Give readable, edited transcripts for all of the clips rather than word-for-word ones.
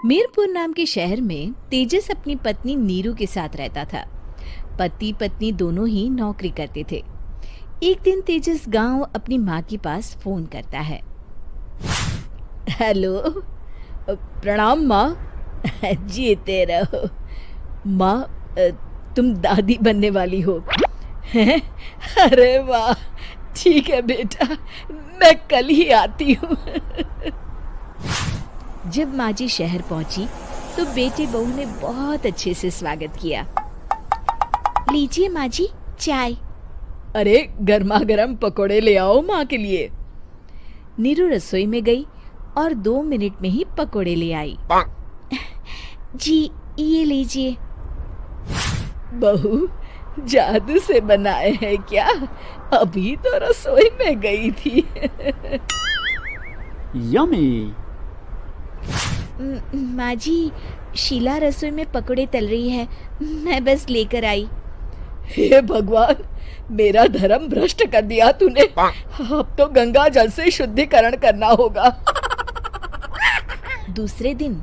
मीरपुर नाम के शहर में तेजस अपनी पत्नी नीरू के साथ रहता था। पति पत्नी दोनों ही नौकरी करते थे। एक दिन तेजस गांव अपनी माँ के पास फोन करता है। हेलो, प्रणाम माँ। जीते रहो माँ, तुम दादी बनने वाली हो हैं? अरे वाह, ठीक है बेटा, मैं कल ही आती हूँ। जब माँ जी शहर पहुंची तो बेटे बहू ने बहुत अच्छे से स्वागत किया। लीजिए माँ जी, चाय। अरे गर्मा गर्म पकोड़े ले आओ माँ के लिए। नीरू रसोई में गई और 2 मिनट में ही पकोड़े ले आई। जी ये लीजिए। बहू जादू से बनाए हैं क्या? अभी तो रसोई में गई थी। यम्मी। माँ जी, शीला रसोई में पकोड़े तल रही है, मैं बस लेकर आई। हे भगवान, मेरा धर्म भ्रष्ट कर दिया तूने। अब तो गंगा जल से शुद्धिकरण करना होगा। दूसरे दिन,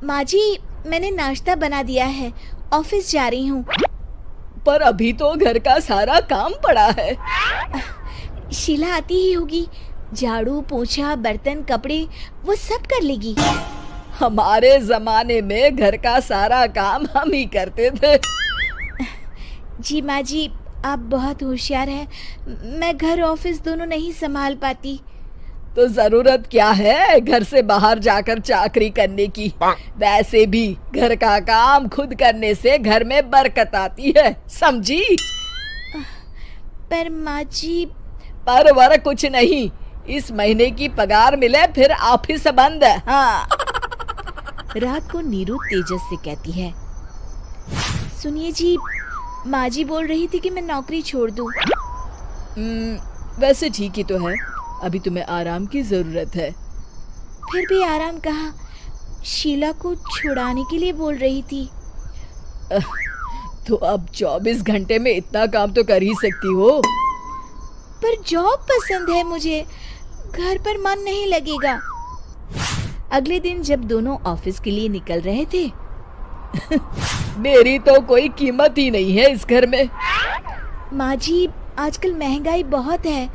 माँ जी मैंने नाश्ता बना दिया है, ऑफिस जा रही हूँ। पर अभी तो घर का सारा काम पड़ा है। शीला आती ही होगी, झाड़ू पोछा बर्तन कपड़े वो सब कर लेगी। हमारे जमाने में घर का सारा काम हम ही करते थे। जी माँ जी, आप बहुत होशियार हैं, मैं घर ऑफिस दोनों नहीं संभाल पाती। तो जरूरत क्या है घर से बाहर जाकर चाकरी करने की? वैसे भी घर का काम खुद करने से घर में बरकत आती है, समझी? पर माँ जी। पर वर कुछ नहीं, इस महीने की पगार मिले फिर ऑफिस बंद है। हाँ। रात को नीरू तेजस से कहती है, सुनिए जी, माँ जी बोल रही थी कि मैं नौकरी छोड़ दूं। वैसे ठीक ही तो है, अभी तुम्हें आराम की जरूरत है। फिर भी आराम कहाँ, शीला को छुड़ाने के लिए बोल रही थी। तो अब 24 घंटे में इतना काम तो कर ही सकती हो। पर जॉब पसंद है मुझे, घर पर मन नहीं लगेगा। अगले दिन जब दोनों ऑफिस के लिए निकल रहे थे, मेरी तो कोई कीमत ही नहीं है इस घर में। माँ जी, आजकल महंगाई बहुत है,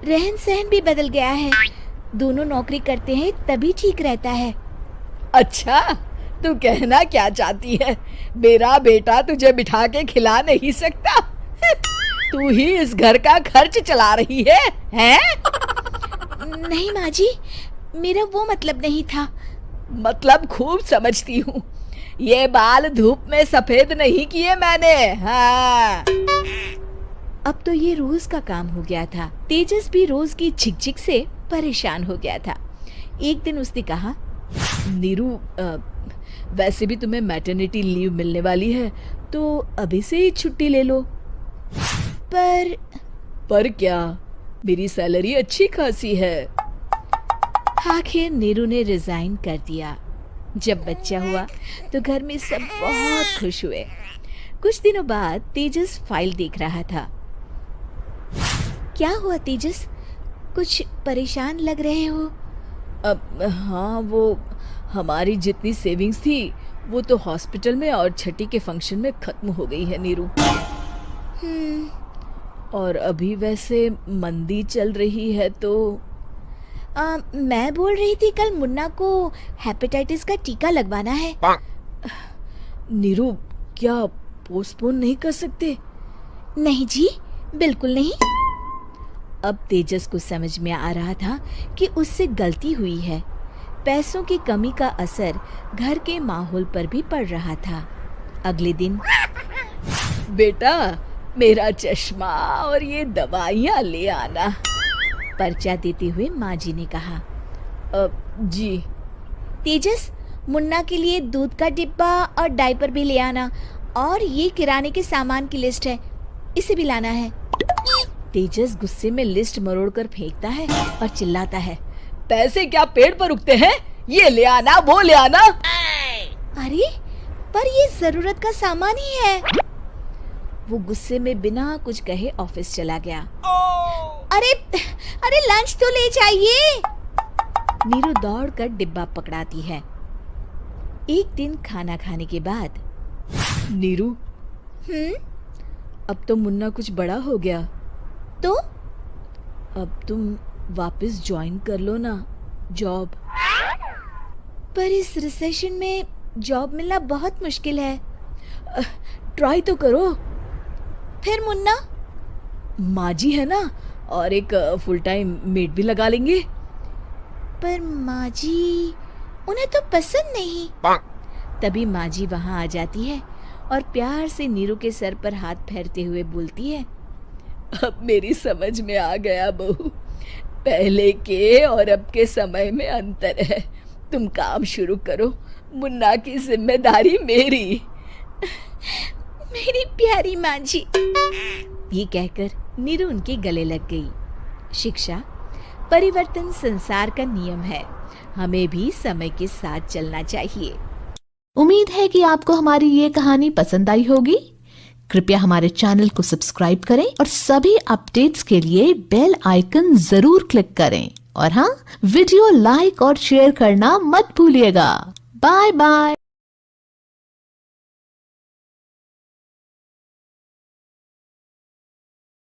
रहन सहन भी बदल गया है, दोनों नौकरी करते हैं तभी ठीक रहता है। अच्छा, तू कहना क्या चाहती है? मेरा बेटा तुझे बिठा के खिला नहीं सकता? तू ही इस घर का खर्च चला रही है, हैं? नहीं माँ जी, मेरा वो मतलब नहीं था। मतलब खूब समझती हूँ, ये बाल धूप में सफेद नहीं किए मैंने। हाँ। अब तो ये रोज का काम हो गया था। तेजस भी रोज की झिकझिक से परेशान हो गया था। एक दिन उसने कहा, नीरू, वैसे भी तुम्हें मैटरनिटी लीव मिलने वाली है, तो अभी से ही छुट्टी ले लो। पर क्या, मेरी सैलरी अच्छी खासी है। आखिर नीरू ने रिजाइन कर दिया। जब बच्चा हुआ तो घर में सब बहुत खुश हुए। कुछ दिनों बाद तेजस फाइल देख रहा था। क्या हुआ तेजस, कुछ परेशान लग रहे हो? हाँ, वो हमारी जितनी सेविंग्स थी वो तो हॉस्पिटल में और छठी के फंक्शन में खत्म हो गई है नीरू। और अभी वैसे मंदी चल रही है तो मैं बोल रही थी कल मुन्ना को हेपेटाइटिस का टीका लगवाना है। नीरू, क्या पोस्टपोन नहीं कर सकते? नहीं जी, बिल्कुल नहीं। अब तेजस को समझ में आ रहा था कि उससे गलती हुई है। पैसों की कमी का असर घर के माहौल पर भी पड़ रहा था। अगले दिन, बेटा मेरा चश्मा और ये दवाइयाँ ले आना, पर्चा देते हुए माँ जी ने कहा। जी। तेजस, मुन्ना के लिए दूध का डिब्बा और डायपर भी ले आना, और ये किराने के सामान की लिस्ट है, इसे भी लाना है। तेजस गुस्से में लिस्ट मरोड़कर फेंकता है और चिल्लाता है, पैसे क्या पेड़ पर उगते हैं? ये ले आना, वो ले आना। अरे पर ये जरूरत का सामान ही है। वो गुस्से में बिना कुछ कहे ऑफिस चला गया। अरे लंच तो ले जाइए। नीरू दौड़कर डिब्बा पकड़ाती है। एक दिन खाना खाने के बाद, नीरू, अब तो मुन्ना कुछ बड़ा हो गया, तो अब तुम वापस ज्वाइन कर लो ना जॉब। पर इस रिसेशन में जॉब मिलना बहुत मुश्किल है। ट्राई तो करो। फिर मुन्ना, माँ जी है ना, और एक फुल टाइम मेड भी लगा लेंगे। पर माँ जी, उन्हें तो पसंद नहीं। तभी माँ जी वहाँ आ जाती है और प्यार से नीरू के सर पर हाथ फेरते हुए बोलती है, अब मेरी समझ में आ गया बहू, पहले के और अब के समय में अंतर है। तुम काम शुरू करो, मुन्ना की जिम्मेदारी मेरी। मेरी प्यारी माँ जी। ये कहकर नीरू उनके गले लग गई। शिक्षा, परिवर्तन संसार का नियम है, हमें भी समय के साथ चलना चाहिए। उम्मीद है कि आपको हमारी ये कहानी पसंद आई होगी। कृपया हमारे चैनल को सब्सक्राइब करें और सभी अपडेट्स के लिए बेल आइकन जरूर क्लिक करें। और हाँ, वीडियो लाइक और शेयर करना मत भूलिएगा। Bye bye.